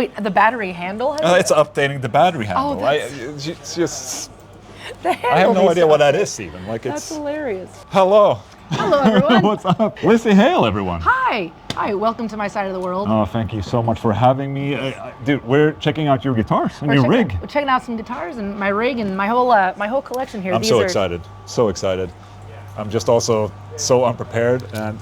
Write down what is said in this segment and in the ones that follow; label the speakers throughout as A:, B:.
A: Wait, the battery handle?
B: It's updating the battery handle. It's just... I have no idea what that is even. Like
A: That's hilarious.
B: Hello.
A: Hello, everyone.
B: What's up? Lzzy, hail, everyone.
A: Hi. Hi, welcome to my side of the world.
B: Oh, thank you so much for having me. Dude, we're checking out your guitars and your rig.
A: We're checking out some guitars and my rig and my whole collection here.
B: I'm so excited. So excited. I'm just also so unprepared and...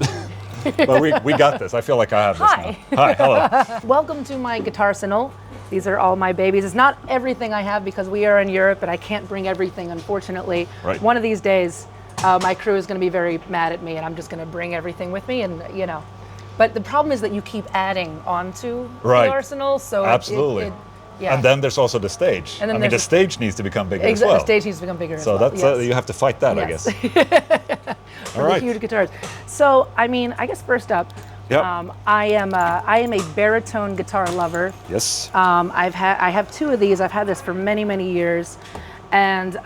B: But we got this. I feel like I have this now. Hi, hello.
A: Welcome to my guitar arsenal. These are all my babies. It's not everything I have because we are in Europe and I can't bring everything, unfortunately.
B: Right.
A: One of these days, my crew is going to be very mad at me and I'm just going to bring everything with me and, you know. But the problem is that you keep adding onto the arsenal. So
B: absolutely. Yeah. And then there's also the stage. And then the stage needs to become bigger as well.
A: The stage needs to become bigger as well.
B: So that's you have to fight that, I guess. All right.
A: Huge guitars. So, I mean, I guess first up, I am a baritone guitar lover.
B: Yes.
A: I have two of these. I've had this for many, many years. And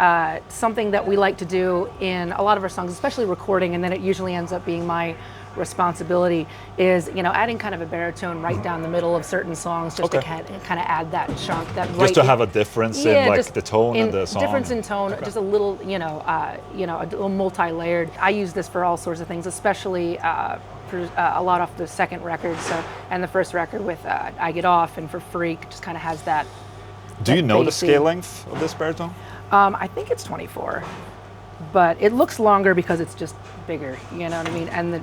A: something that we like to do in a lot of our songs, especially recording, and then it usually ends up being my responsibility, is, you know, adding kind of a baritone right down the middle of certain songs, just to kind of add that chunk,
B: just to have a difference in like the tone of the song.
A: Difference in tone, just a little, a little multi-layered. I use this for all sorts of things, especially for a lot off the second record, and the first record with I Get Off and For Freak, just kind of has that.
B: Do you know the scale length of this baritone?
A: I think it's 24, but it looks longer because it's just bigger. You know what I mean? And the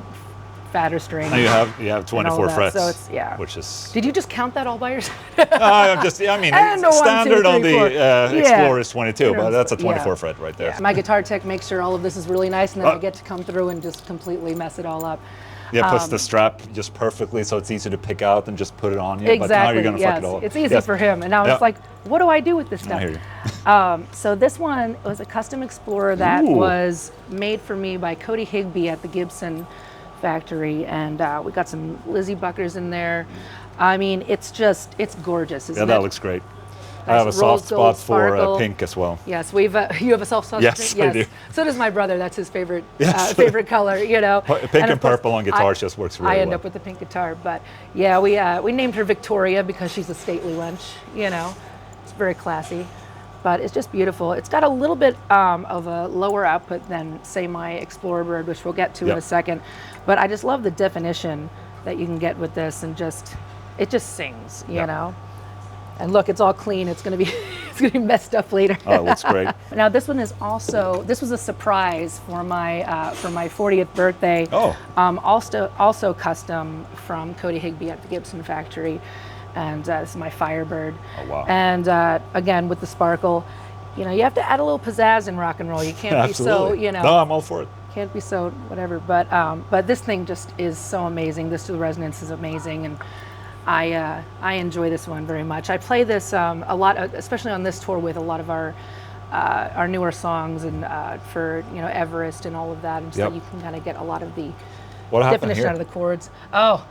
A: fatter string.
B: And you have 24 frets.
A: So it's which is. Did you just count that all by yourself?
B: Standard on the Explorer is 22, but that's a 24 fret right there.
A: Yeah. My guitar tech makes sure all of this is really nice, and then I get to come through and just completely mess it all up.
B: Yeah, puts the strap just perfectly, so it's easy to pick out and just put it on you.
A: Exactly.
B: But now you're gonna fuck it all up.
A: It's easy for him, and now it's like, what do I do with this stuff?
B: I hear you.
A: So this one was a custom Explorer that was made for me by Tone Henge at the Gibson factory, and we got some Lzzy buckers in there. I mean, it's gorgeous, isn't it?
B: Yeah, that looks great. I have a soft spot for pink as well.
A: Yes, you have a soft spot for pink?
B: Yes, I do.
A: So does my brother. That's his favorite favorite color, you know.
B: Pink and purple on guitars just works really well.
A: I end up with the pink guitar, but yeah, we named her Victoria because she's a stately wench, you know. It's very classy, but it's just beautiful. It's got a little bit of a lower output than, say, my Explorer Bird, which we'll get to in a second. But I just love the definition that you can get with this, and it just sings, you know. And look, it's all clean. It's gonna be messed up later.
B: Oh, it looks great.
A: Now this one is this was a surprise for my 40th birthday.
B: Oh.
A: Also custom from Tone Henge at the Gibson factory, and this is my Firebird.
B: Oh wow.
A: And again with the sparkle, you know, you have to add a little pizzazz in rock and roll. You can't be so, you know.
B: No, I'm all for it.
A: Can't be so whatever. But this thing just is so amazing. This resonance is amazing, and I enjoy this one very much. I play this a lot, especially on this tour with a lot of our newer songs, and for, you know, Everest and all of that, and so you can kind of get a lot of the definition out of the chords. Oh,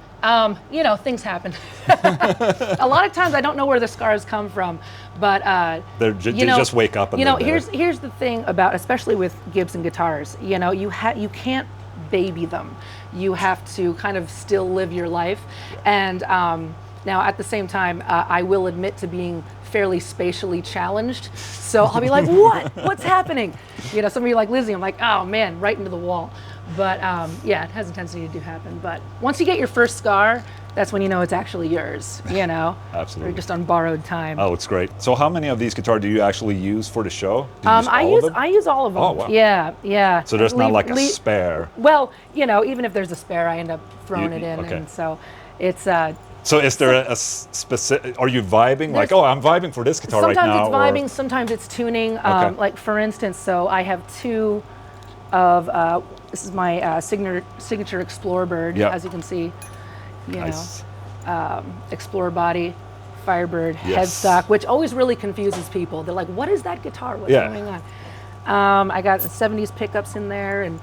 A: you know, things happen. A lot of times I don't know where the scars come from, but
B: they just wake up. And
A: you know, here's the thing about, especially with Gibson guitars, you know, you can't baby them. You have to kind of still live your life, and now at the same time, I will admit to being fairly spatially challenged. So I'll be like, what's happening? You know, some of you like Lzzy, I'm like, oh man, right into the wall. But yeah, it has a tendency to do happen. But once you get your first scar, that's when you know it's actually yours, you know?
B: Absolutely.
A: Or just on borrowed time.
B: Oh, it's great. So how many of these guitars do you actually use for the show?
A: I use all of them.
B: Oh, wow.
A: Yeah.
B: So there's not like a spare?
A: Well, you know, even if there's a spare, I end up throwing it in. And so it's...
B: So is there a specific, are you vibing? Like, oh, I'm vibing for this guitar right now?
A: Sometimes it's vibing, sometimes it's tuning. Like for instance, so I have two of, this is my signature Explorer Bird, as you can see. You know, Explorer body, Firebird, headstock, which always really confuses people. They're like, what is that guitar? What's going on? I got 70s pickups in there, and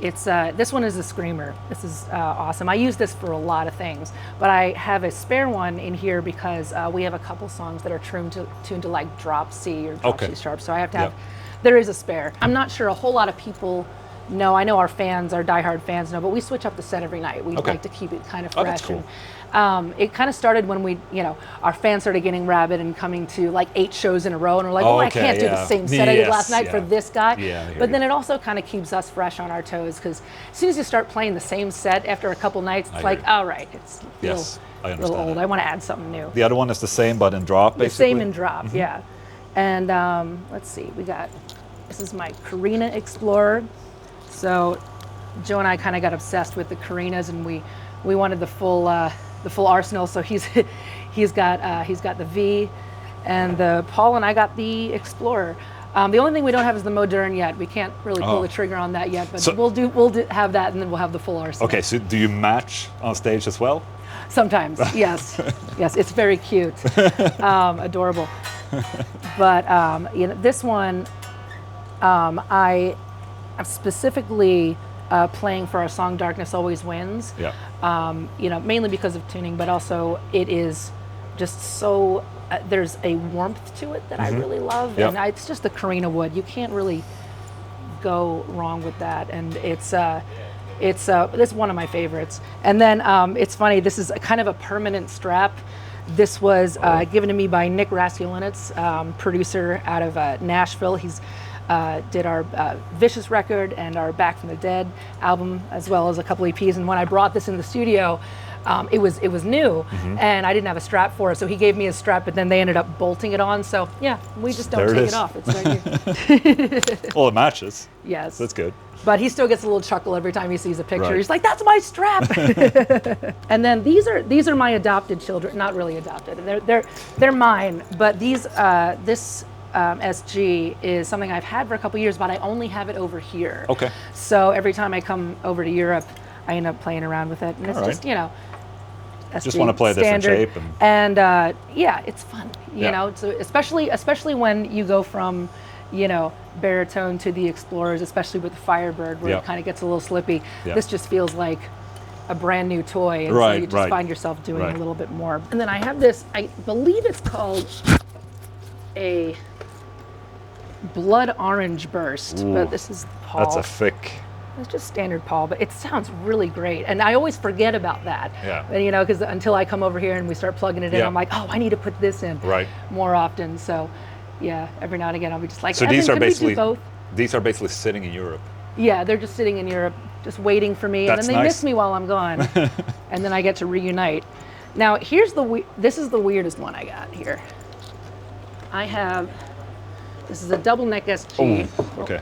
A: it's this one is a screamer. This is awesome. I use this for a lot of things, but I have a spare one in here because we have a couple songs that are tuned to like drop C or drop C sharp. So I have to have, there is a spare. I'm not sure a whole lot of people know. I know our fans, our diehard fans know, but we switch up the set every night. We like to keep it kind of fresh.
B: That's cool.
A: It kind of started when we, our fans started getting rabid and coming to like 8 shows in a row, and we're like, I can't do the same set I did last night for this guy. But then it also kind of keeps us fresh on our toes, because as soon as you start playing the same set after a couple nights, it's like, all right, it's a little old. I want to add something new.
B: The other one is the same, but in drop, basically?
A: The same in drop, yeah. And let's see, this is my Carina Explorer. So Joe and I kind of got obsessed with the Carinas, and we wanted the full arsenal. So he's got the V, and Paul and I got the Explorer. The only thing we don't have is the Modern yet. We can't really pull the trigger on that yet, but we'll have that, and then we'll have the full arsenal. Okay,
B: so do you match on stage as well?
A: Sometimes, yes. Yes, it's very cute, adorable. But this one, I'm specifically playing for our song "Darkness Always Wins." Yeah. Mainly because of tuning, but also it is just so. There's a warmth to it that I really love, and it's just the Carina wood. You can't really go wrong with that, and it's one of my favorites. And then it's funny. This is kind of a permanent strap. This was given to me by Nick Raskulinitz, producer out of Nashville. He's did our Vicious record and our Back from the Dead album, as well as a couple EPs. And when I brought this in the studio, it was new, and I didn't have a strap for it, so he gave me a strap, but then they ended up bolting it on. So yeah, we just don't take it off. It's right here.
B: Well, it matches.
A: Yes.
B: That's good.
A: But he still gets a little chuckle every time he sees a picture. Right. He's like, "That's my strap." And then these are my adopted children. Not really adopted. They're mine. But this SG is something I've had for a couple years, but I only have it over here.
B: Okay.
A: So every time I come over to Europe, I end up playing around with it, and it's just SG,
B: just want to play a different shape,
A: and yeah, it's fun. You know, so especially when you go from baritone to the Explorers, especially with the Firebird, where it kind of gets a little slippy. This just feels like a brand new toy, and so you just find yourself doing a little bit more. And then I have this, I believe it's called a blood orange burst. Ooh, but this is Paul.
B: That's a thick.
A: It's just standard Paul, but it sounds really great, and I always forget about that.
B: Yeah.
A: And because until I come over here and we start plugging it in, I'm like, oh, I need to put this in more often. So yeah, every now and again I'll be just like,
B: so these are basically sitting in Europe.
A: Yeah, they're just sitting in Europe, just waiting for me, and then they miss me while I'm gone, and then I get to reunite. Now here's this is the weirdest one I got here. This is a double neck SG.
B: Oh, okay.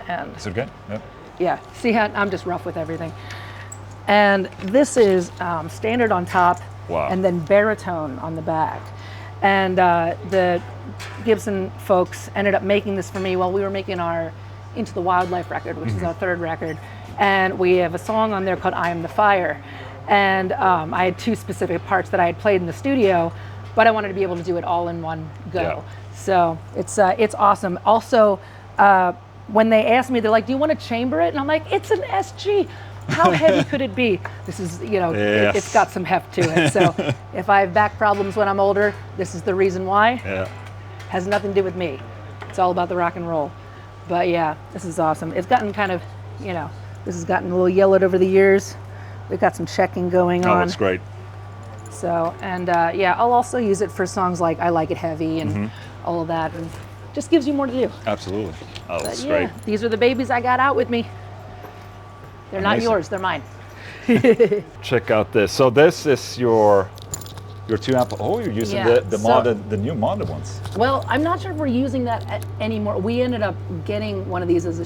A: And
B: is it good? Yep.
A: Yeah. See how I'm just rough with everything. And this is standard on top, and then baritone on the back. And the Gibson folks ended up making this for me while we were making our Into the Wildlife record, which is our 3rd record. And we have a song on there called "I Am the Fire." And I had 2 specific parts that I had played in the studio, but I wanted to be able to do it all in one go. Yeah. So it's awesome. Also, when they asked me, they're like, "Do you want to chamber it?" And I'm like, "It's an SG. How heavy could it be?" This is, it's got some heft to it. So if I have back problems when I'm older, this is the reason why.
B: Yeah.
A: Has nothing to do with me. It's all about the rock and roll. But yeah, this is awesome. It's gotten kind of, this has gotten a little yellowed over the years. We've got some checking going on.
B: Oh, that's great.
A: So, and I'll also use it for songs like "I Like It Heavy" and all of that. And just gives you more to do.
B: Absolutely. Oh, that's great.
A: These are the babies I got out with me. They're not yours, they're mine.
B: Check out this. So this is your 2 amp. Oh, you're using the new modded ones.
A: Well, I'm not sure if we're using that anymore. We ended up getting one of these as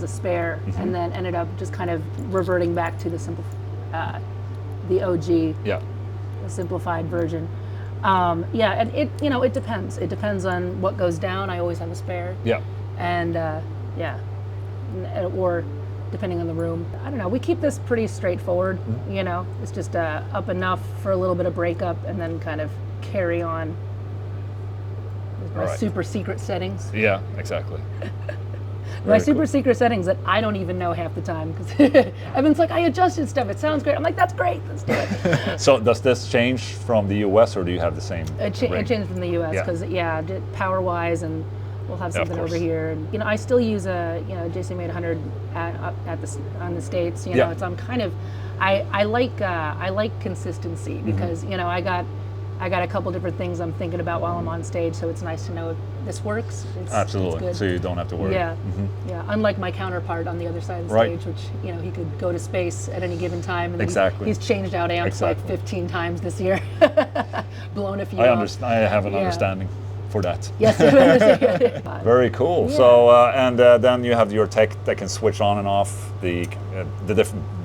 A: a spare, and then ended up just kind of reverting back to the the OG, the simplified version. And it depends. It depends on what goes down. I always have a spare.
B: Yeah.
A: And or depending on the room. I don't know. We keep this pretty straightforward. It's just up enough for a little bit of breakup, and then kind of carry on with my super secret settings.
B: Yeah, exactly.
A: My super secret settings that I don't even know half the time, because Evan's like, "I adjusted stuff. It sounds great." I'm like, "That's great. Let's do it."
B: So does this change from the US, or do you have the same?
A: It changed from the US because power wise and we'll have something over here. And, you know, I still use a, you know, JCM 800 on the States. You know, it's I like consistency because you know I got a couple different things I'm thinking about while I'm on stage, so it's nice to know if this works.
B: Absolutely.
A: It's good.
B: So you don't have to worry.
A: Yeah, yeah. Unlike my counterpart on the other side of the stage, which you know he could go to space at any given time. And he's changed out amps like 15 times this year, blown a few.
B: I have an understanding for that.
A: Yes.
B: Very cool.
A: Yeah.
B: So and then you have your tech that can switch on and off the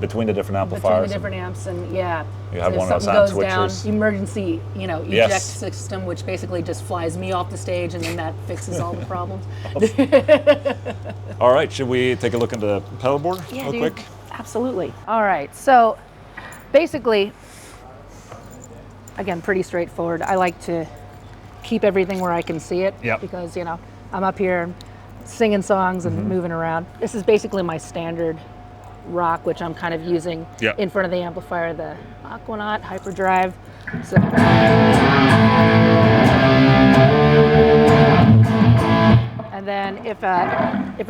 B: between the different amplifiers.
A: Between the different amps, and
B: you have
A: so
B: one of those amp
A: goes
B: switchers.
A: down, emergency, you know, eject system, which basically just flies me off the stage, and then that fixes all the problems.
B: All right, should we take a look at the pedalboard real quick?
A: Absolutely. All right, so basically, again, pretty straightforward. I like to keep everything where I can see it because, you know, I'm up here singing songs and moving around. This is basically my standard rock, which I'm kind of using in front of the amplifier, the Aquanaut Hyperdrive. So, and then if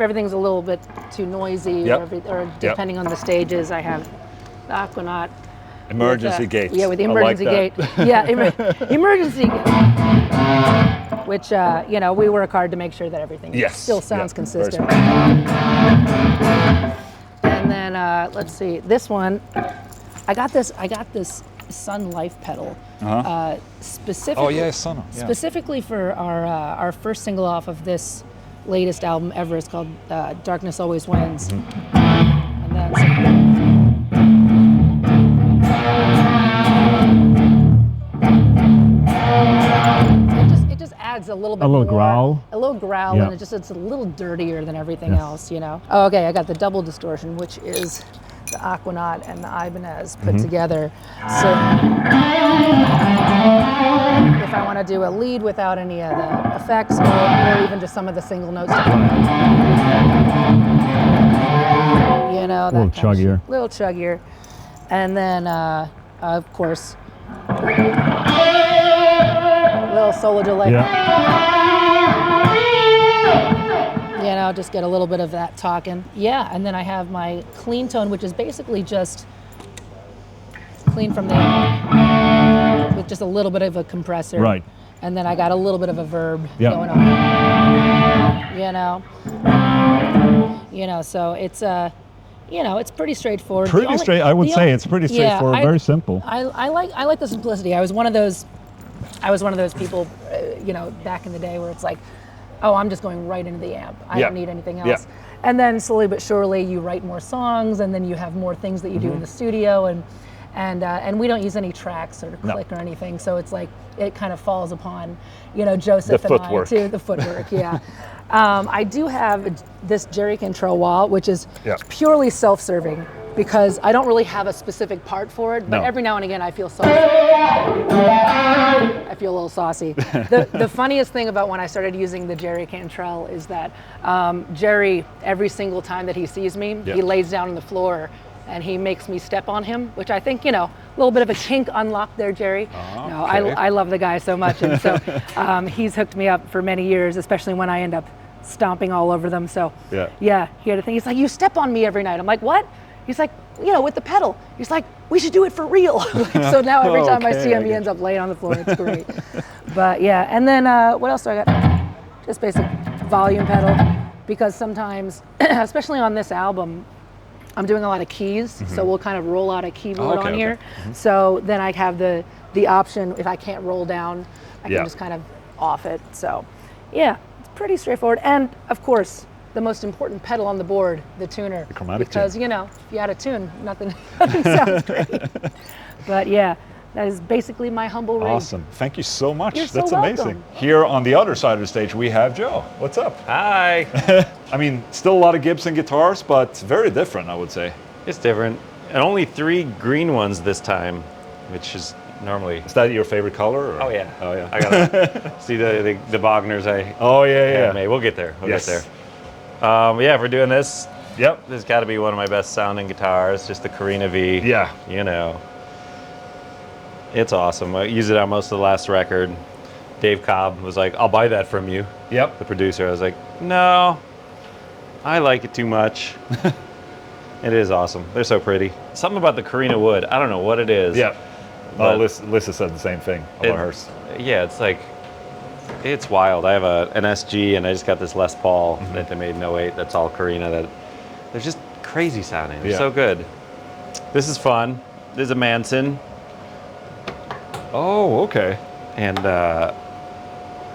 A: everything's a little bit too noisy or depending on the stages, I have the Aquanaut.
B: Emergency gate.
A: Yeah, with the emergency gate. Yeah, emergency gate. Which, you know, we work hard to make sure that everything still sounds consistent. And then, let's see, this one, I got this Sun Life pedal. Specifically for our first single off of this latest album ever. It's called Darkness Always Wins. And then it just adds a little bit more,
C: growl,
A: and it's a little dirtier than everything else, you know. Oh, okay, I got the double distortion, which is the Aquanaut and the Ibanez put together. So if I want to do a lead without any of the effects, or even just some of the single notes, you know, that little chuggier, and then of course, little solo delay. You know, just get a little bit of that talking. Yeah, and then I have my clean tone, which is basically just clean from the with just a little bit of a compressor.
C: Right.
A: And then I got a little bit of a verb going on. You know, so it's you know, it's pretty straightforward.
C: I would say it's pretty straightforward, very simple.
A: I like the simplicity. I was one of those people, you know, back in the day where it's like, oh, I'm just going right into the amp. I don't need anything else. And then slowly but surely you write more songs, and then you have more things that you do in the studio, and we don't use any tracks or click or anything. So it's like it kind of falls upon, you know, Joseph and I too. The footwork, I do have this Jerry Cantrell wall, which is purely self-serving, because I don't really have a specific part for it, but every now and again I feel saucy. I feel a little saucy. The funniest thing about when I started using the Jerry Cantrell is that Jerry, every single time that he sees me, he lays down on the floor and he makes me step on him, which I think, you know, a little bit of a kink unlocked there, Jerry. No, I love the guy so much, and so he's hooked me up for many years, especially when I end up stomping all over them. So he had a thing. He's like, you step on me every night. I'm like, what? He's like, you know, with the pedal. He's like, we should do it for real. So now every time I see him, he ends up laying on the floor. It's great. But yeah, and then what else do I got? Just basic volume pedal, because sometimes, especially on this album, I'm doing a lot of keys, so we'll kind of roll out a keyboard on here. So then I have the option, if I can't roll down, I can just kind of off it. So yeah, it's pretty straightforward. And of course, the most important pedal on the board, the tuner.
B: The chromatic
A: because, you know, if you add a tune, nothing sounds great. But yeah, that is basically my humble rig.
B: Awesome. Thank you so much.
A: You're
B: That's
A: so
B: amazing.
A: welcome.
B: Here on the other side of the stage, we have Joe. What's up?
D: Hi.
B: I mean, still a lot of Gibson guitars, but very different, I would say.
D: It's different. And only 3 green ones this time, which is normally...
B: Is that your favorite color? Or?
D: Oh, yeah.
B: Oh, yeah.
D: I gotta see the Wagners I made. We'll get there. We'll get there. Yeah, if we're doing this, this has got to be one of my best sounding guitars, just the Carina V.
B: Yeah.
D: You know. It's awesome. I used it on most of the last record. Dave Cobb was like, I'll buy that from you.
B: Yep.
D: The producer. I was like, no, I like it too much. It is awesome. They're so pretty. Something about the Carina wood. I don't know what it is.
B: Yeah. Lissa said the same thing about hers.
D: Yeah, it's like, it's wild. I have an SG and I just got this Les Paul that they made in '08. That's all Carina. They're just crazy sounding. They're so good. This is fun. This is a Manson.
B: Oh, okay.
D: And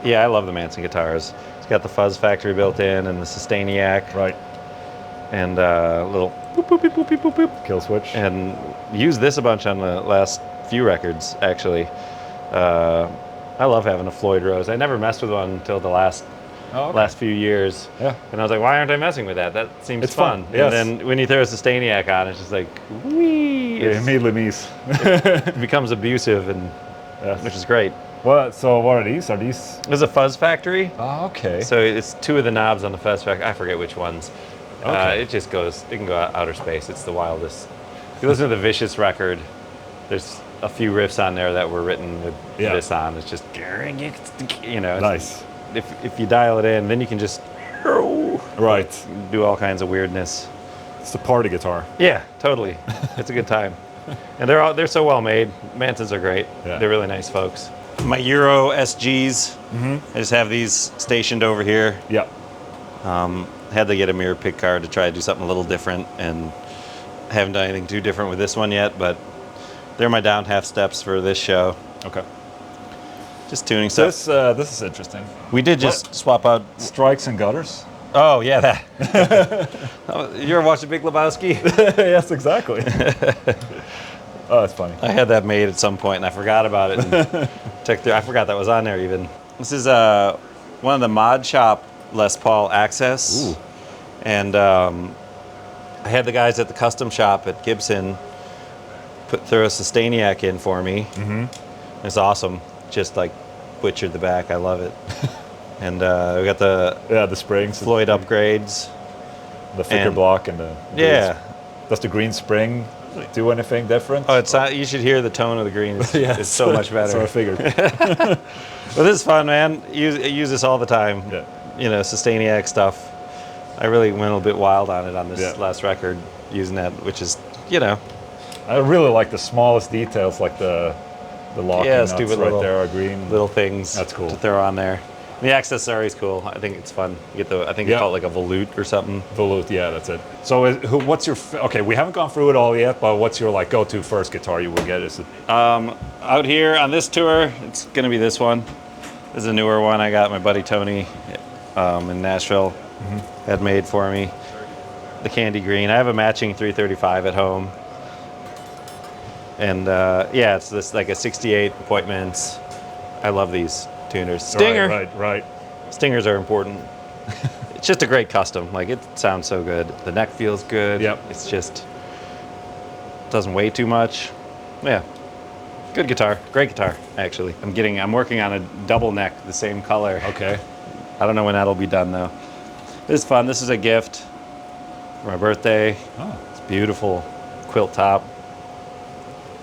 D: yeah, I love the Manson guitars. It's got the fuzz factory built in and the Sustainiac.
B: Right.
D: And a little boop, boop, boop, boop, boop, boop.
B: Kill switch.
D: And used this a bunch on the last few records, actually. I love having a Floyd Rose. I never messed with one until the last few years.
B: Yeah.
D: And I was like, why aren't I messing with that? That seems fun.
B: Yes.
D: And then when you throw a Sustainiac on, it's just like, wee.
B: Yeah, immediately means.
D: It becomes abusive, and which is great.
B: So what are these? Are these?
D: There's a Fuzz Factory.
B: Oh, okay.
D: So it's two of the knobs on the Fuzz Factory. I forget which ones.
B: Okay.
D: It just goes, it can go out outer space. It's the wildest. If you listen to the Vicious record, there's a few riffs on there that were written with this on. It's just, you know.
B: Nice.
D: If you dial it in, then you can just do all kinds of weirdness.
B: It's the party guitar.
D: Yeah, totally. It's a good time. And they're so well made. Mansons are great.
B: Yeah.
D: They're really nice folks. My Euro SGs, I just have these stationed over here.
B: Yeah.
D: Had to get a mirror pick card to try to do something a little different, and haven't done anything too different with this one yet, but they're my down half steps for this show.
B: Okay.
D: Just tuning stuff.
B: This is interesting.
D: We did just swap out
B: strikes and gutters.
D: Oh yeah, that. You ever watch The Big Lebowski?
B: Yes, exactly. Oh, that's funny.
D: I had that made at some point and I forgot about it. And I forgot that was on there even. This is one of the Mod Shop Les Paul Access.
B: Ooh.
D: And I had the guys at the custom shop at Gibson throw a Sustainiac in for me. It's awesome. Just like butchered the back. I love it. And we got the
B: springs,
D: Floyd upgrades,
B: the thicker block, and the does the green spring do anything different?
D: Oh, it's not, you should hear the tone of the green. It's so much better.
B: So I figured.
D: But this is fun, man. Use this all the time.
B: Yeah.
D: You know, Sustainiac stuff. I really went a little bit wild on it on this last record, using that, which is, you know.
B: I really like the smallest details, like the locking nuts
D: stupid
B: right there are green.
D: Little things.
B: That's cool
D: to throw on there. The accessory is cool. I think it's fun. You get I think it's called like a volute or something.
B: Volute, yeah, that's it. So, what's your? Okay, we haven't gone through it all yet, but what's your like go-to first guitar you would get? Is it?
D: Out here on this tour, it's gonna be this one. This is a newer one I got my buddy Tony in Nashville had made for me. The candy green. I have a matching 335 at home, and it's this like a 68 Appointments. I love these tuners. Stinger.
B: Right.
D: Stingers are important. It's just a great custom. Like, it sounds so good. The neck feels good.
B: Yep.
D: It's just doesn't weigh too much. Yeah. Good guitar. Great guitar, actually. I'm working on a double neck, the same color.
B: Okay.
D: I don't know when that'll be done though. It's fun. This is a gift for my birthday.
B: Oh.
D: It's beautiful. Quilt top.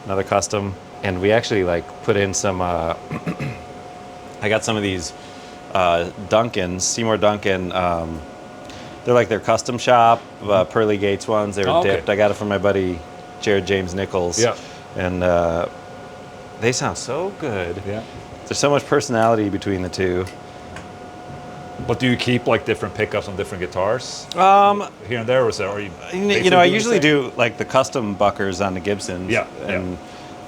D: Another custom. And we actually like put in some I got some of these Duncans, Seymour Duncan. They're like their custom shop, Pearly Gates ones. They were dipped. I got it from my buddy Jared James Nichols.
B: Yeah.
D: And they sound so good.
B: Yeah.
D: There's so much personality between the two.
B: But do you keep like different pickups on different guitars? Here and there, or you?
D: You know, I usually do like the custom buckers on the Gibsons.
B: Yeah.
D: And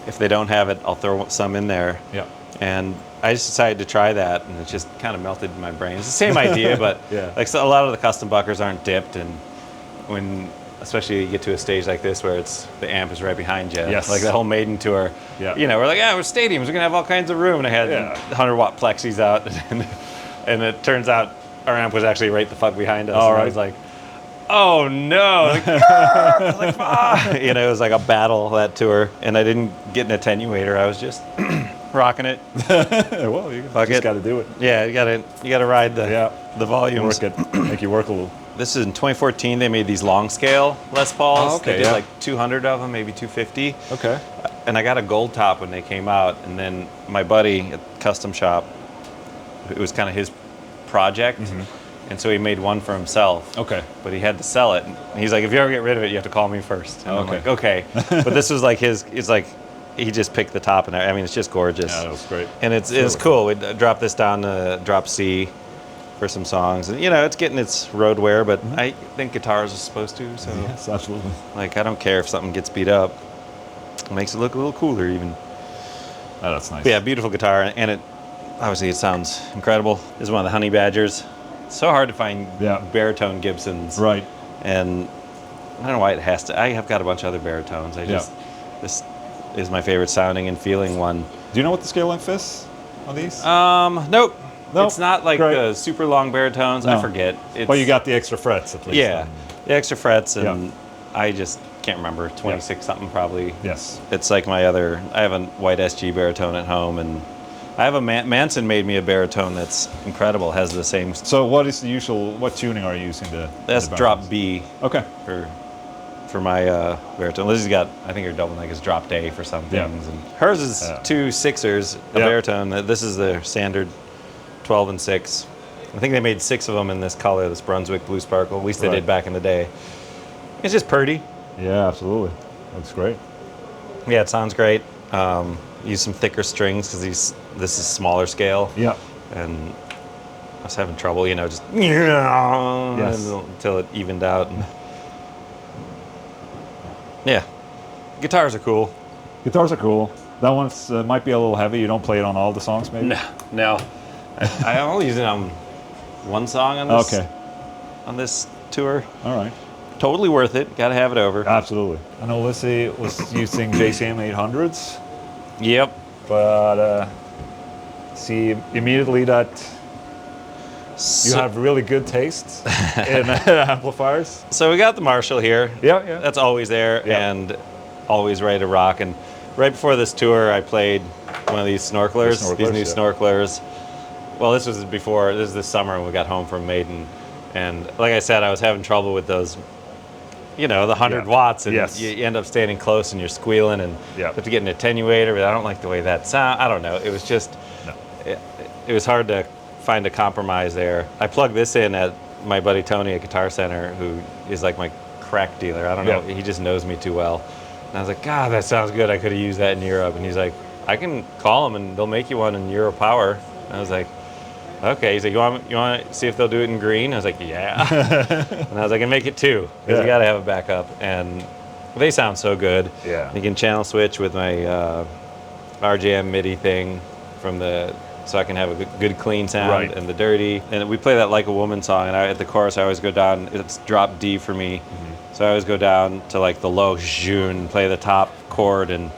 D: if they don't have it, I'll throw some in there.
B: Yeah.
D: And I just decided to try that, and it just kind of melted in my brain. It's the same idea, but like a lot of the custom buckers aren't dipped, and especially you get to a stage like this where the amp is right behind you.
B: Yes.
D: Like the whole Maiden tour.
B: Yeah.
D: You know, we're like, we're stadiums, we're gonna have all kinds of room, and I had 100-watt plexis out, and it turns out our amp was actually right the fuck behind us. I was like, oh no! Like, I was like, ah! You know, it was like a battle that tour, and I didn't get an attenuator. I was just rocking it.
B: Well, you just got to do it.
D: Yeah, you gotta ride the volumes.
B: Work it, make you work a little.
D: This is in 2014. They made these long scale Les Pauls.
B: Oh, okay,
D: they did like 200 of them, maybe 250.
B: Okay.
D: And I got a gold top when they came out, and then my buddy at Custom Shop it was kind of his project. And so he made one for himself.
B: Okay.
D: But he had to sell it. And he's like, if you ever get rid of it, you have to call me first. And I'm like, okay. But this was like it's like, he just picked the top, and I mean, it's just gorgeous.
B: Yeah, that was great.
D: And it's cool. We dropped this down to drop C for some songs. And, you know, it's getting its road wear, but I think guitars are supposed to. So,
B: yes, absolutely.
D: like, I don't care if something gets beat up. It makes it look a little cooler, even.
B: Oh, that's nice.
D: But yeah, beautiful guitar, and it obviously it sounds incredible. This is one of the Honey Badgers. It's so hard to find baritone Gibsons.
B: Right.
D: And I don't know why it has to. I have got a bunch of other baritones. This is my favorite sounding and feeling one.
B: Do you know what the scale length is on these?
D: Nope. It's not like the super long baritones. No. I forget.
B: Well, you got the extra frets at least.
D: Yeah, the extra frets, and I just can't remember. 26 something probably.
B: Yes.
D: It's like I have a white SG baritone at home, and I have a Manson made me a baritone that's incredible. Has the same.
B: So what is the usual? What tuning are you using to?
D: That's drop B.
B: Okay.
D: For my baritone. Lizzy's got, I think her double neck is dropped A for some things. And hers is 2 6ers, a baritone. This is the standard 12 and 6. I think they made 6 of them in this color, this Brunswick Blue Sparkle. At least they did back in the day. It's just pretty.
B: Yeah, absolutely. Looks great.
D: Yeah, it sounds great. Use some thicker strings because this is smaller scale.
B: Yeah.
D: And I was having trouble, you know, just until it evened out. And yeah, guitars are cool.
B: Guitars are cool. That one's might be a little heavy. You don't play it on all the songs, maybe?
D: No. I only use it on one song on this tour.
B: All right.
D: Totally worth it. Got to have it over.
B: Absolutely. I know Lzzy was using JCM 800s.
D: Yep.
B: But see immediately that you have really good taste in amplifiers.
D: So we got the Marshall here.
B: Yeah.
D: That's always there and always ready to rock. And right before this tour, I played one of these snorkelers, these new snorkelers. Well, this was this summer when we got home from Maiden. And like I said, I was having trouble with those, you know, the 100 watts. And you end up standing close and you're squealing and you have to get an attenuator. But I don't like the way that sounds. I don't know. It was just, it was hard to find a compromise there. I plugged this in at my buddy Tony at Guitar Center, who is like my crack dealer. I don't know. He just knows me too well. And I was like, God, that sounds good. I could have used that in Europe. And he's like, I can call them and they'll make you one in Euro Power. And I was like, okay. He's like, you want to see if they'll do it in green? I was like, yeah. And I was like, I can make it 2 because you got to have a backup. And they sound so good.
B: Yeah.
D: You can channel switch with my RJM MIDI thing from so I can have a good clean sound and the dirty. And we play that Like a Woman song, and at the chorus I always go down, it's drop D for me. So I always go down to like the low and play the top chord, and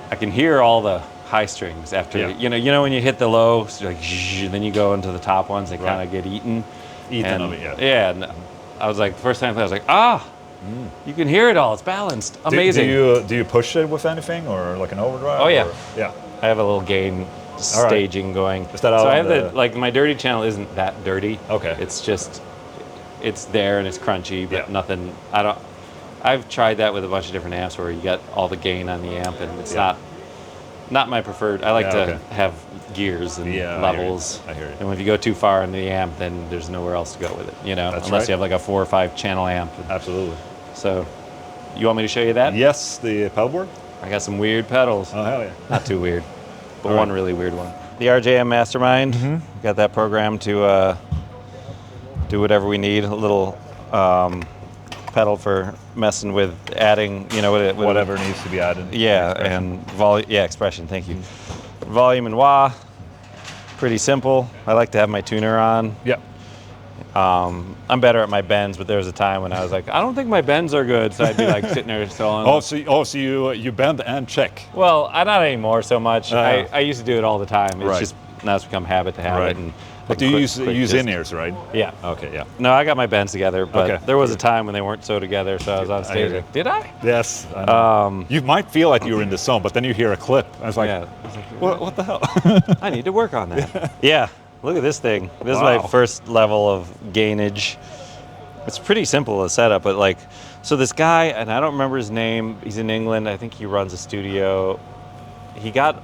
D: I can hear all the high strings after, you know when you hit the low, so like, then you go into the top ones, they kind of get eaten. And I was like, the first time I was like, you can hear it all, it's balanced, amazing.
B: Do you push it with anything or like an overdrive?
D: Oh yeah.
B: Yeah.
D: I have a little gain staging going.
B: Is that
D: so I have like my dirty channel isn't that dirty.
B: Okay.
D: It's just, it's there and it's crunchy, but nothing, I've tried that with a bunch of different amps where you got all the gain on the amp, and it's not my preferred. I like to have gears and levels.
B: I hear you.
D: And if you go too far in the amp, then there's nowhere else to go with it, you know, unless you have like a 4 or 5 channel amp.
B: Absolutely.
D: So, you want me to show you that?
B: Yes, the pedalboard.
D: I got some weird pedals.
B: Oh, hell yeah.
D: Not too weird, but one really weird one. The RJM Mastermind. Got that program to do whatever we need. A little pedal for messing with adding, you know,
B: whatever needs to be added.
D: Yeah, and volume. Yeah, expression. Thank you. Volume and wah. Pretty simple. I like to have my tuner on.
B: Yeah.
D: I'm better at my bends, but there was a time when I was like, I don't think my bends are good, so I'd be like sitting there soloing.
B: So you bend and check.
D: Well, not anymore so much. I used to do it all the time. It's just now it's become habit to have it. And
B: but do you use in-ears, right?
D: Yeah.
B: Okay, yeah.
D: No, I got my bends together, but there was a time when they weren't so together, so I was on stage like, did I?
B: Yes. I know. You might feel like you were in the zone, but then you hear a clip. I was like, what the hell?
D: I need to work on that. Yeah. Look at this thing. This is my first level of gainage. It's pretty simple a setup, but like, so this guy, and I don't remember his name, he's in England, I think he runs a studio. He got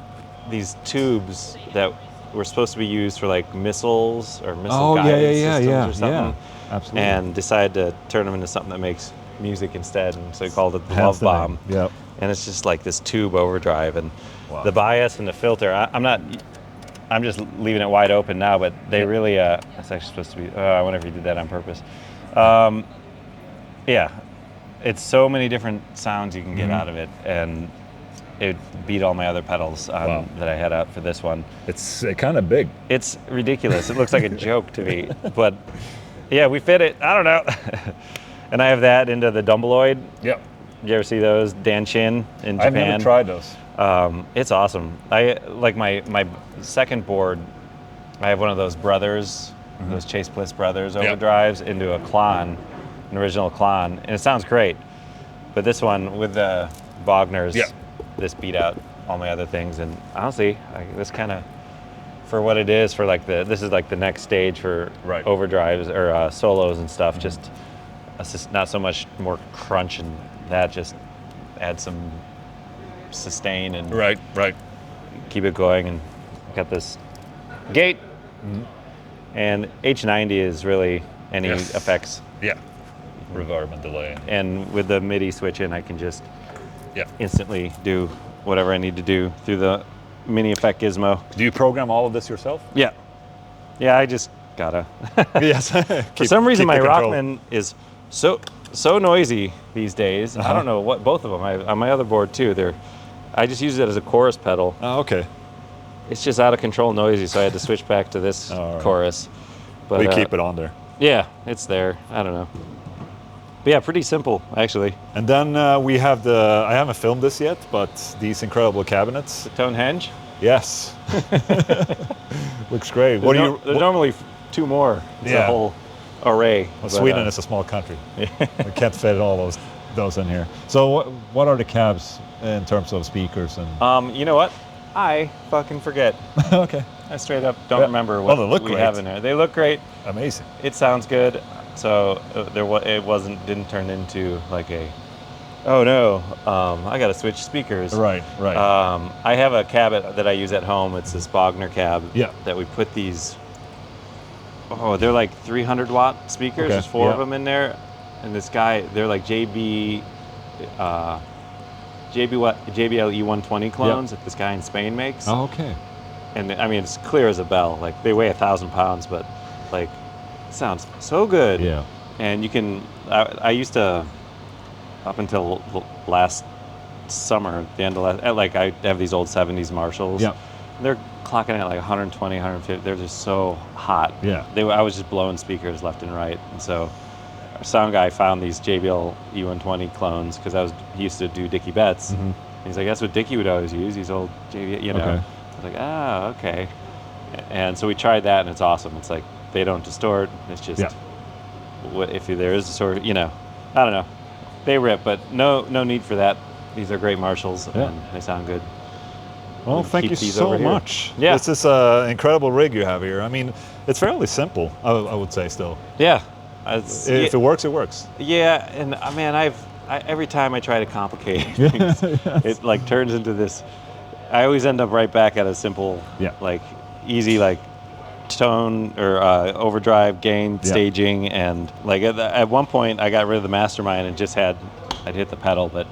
D: these tubes that were supposed to be used for like missiles or missile guidance systems or something.
B: Absolutely.
D: And decided to turn them into something that makes music instead, and so he called it the Love Bomb.
B: Yep.
D: And it's just like this tube overdrive, and the bias and the filter. I'm just leaving it wide open now, but they really. That's actually supposed to be. I wonder if he did that on purpose. Yeah, it's so many different sounds you can get out of it, and it beat all my other pedals that I had out for this one.
B: It's kind of big.
D: It's ridiculous. It looks like a joke to me, but yeah, we fit it. I don't know. And I have that into the Dumbleoid.
B: Yep.
D: You ever see those? Danshin in Japan.
B: I've never tried those.
D: It's awesome. I like my second board. I have one of those Brothers, those Chase Bliss Brothers overdrives into a Klon, an original Klon, and it sounds great. But this one with the Wagners, this beat out all my other things. And honestly, this kind of, for what it is, for like this is like the next stage for overdrives or solos and stuff. Just not so much more crunch and that, just add some sustain and keep it going. And got this gate, and H90 is really any effects.
B: Yeah, reverb and delay.
D: And with the MIDI switch in, I can just instantly do whatever I need to do through the mini effect gizmo.
B: Do you program all of this yourself?
D: Yeah, I just gotta.
B: Yes.
D: For some reason, my Rockman is so noisy these days. I don't know what, both of them. On my other board too, I just use it as a chorus pedal.
B: Oh, okay.
D: It's just out of control noisy, so I had to switch back to this chorus. But
B: we keep it on there.
D: Yeah, it's there. I don't know. But yeah, pretty simple, actually.
B: And then we have I haven't filmed this yet, but these incredible cabinets.
D: The Tone Henge?
B: Yes. Looks great.
D: There's normally two more. It's a whole array.
B: Well, Sweden is a small country. We can't fit all those in here. So what are the cabs in terms of speakers? And
D: you know what? I fucking forget.
B: Okay.
D: I straight up don't remember what we have in there. They look great.
B: Amazing.
D: It sounds good. So it didn't turn into like a, oh no, I got to switch speakers.
B: Right.
D: I have a cab that I use at home. It's this Bogner cab.
B: Yeah. That
D: we put these. Oh, they're like 300 watt speakers.
B: Okay.
D: There's four of them in there, and this guy, they're like JBL E120 clones that this guy in Spain makes.
B: Oh, okay.
D: And I mean, it's clear as a bell. Like they weigh 1,000 pounds, but like it sounds so good.
B: Yeah.
D: And you can. I used to, up until last summer, the end of I have these old 70s Marshalls.
B: Yeah.
D: They're clocking at like 120, 150. They're just so hot.
B: Yeah.
D: I was just blowing speakers left and right, and so our sound guy found these JBL E120 clones because he used to do Dickie Betts. And he's like, that's what Dickie would always use. These old JBL, you know. Okay. I was like, okay. And so we tried that, and it's awesome. It's like they don't distort. It's just if there is a sort of, I don't know. They rip, but no need for that. These are great Marshalls, and they sound good.
B: Well, thank you so much.
D: Yeah.
B: This is an incredible rig you have here. I mean, it's fairly simple, I would say still.
D: Yeah.
B: If it works, it works.
D: Yeah, and man, every time I try to complicate things, it like turns into this. I always end up right back at a simple, like easy, like tone or overdrive gain staging, and like at one point I got rid of the Mastermind and just I'd hit the pedal, but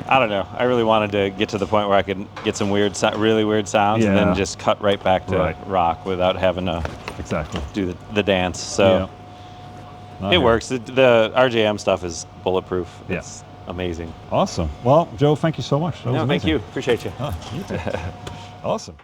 D: I don't know. I really wanted to get to the point where I could get some really weird sounds and then just cut right back to rock without having to do the dance. So it works. The RJM stuff is bulletproof. It's amazing.
B: Awesome. Well, Joe, thank you so much.
D: No, thank you. Appreciate you.
B: You too. Awesome.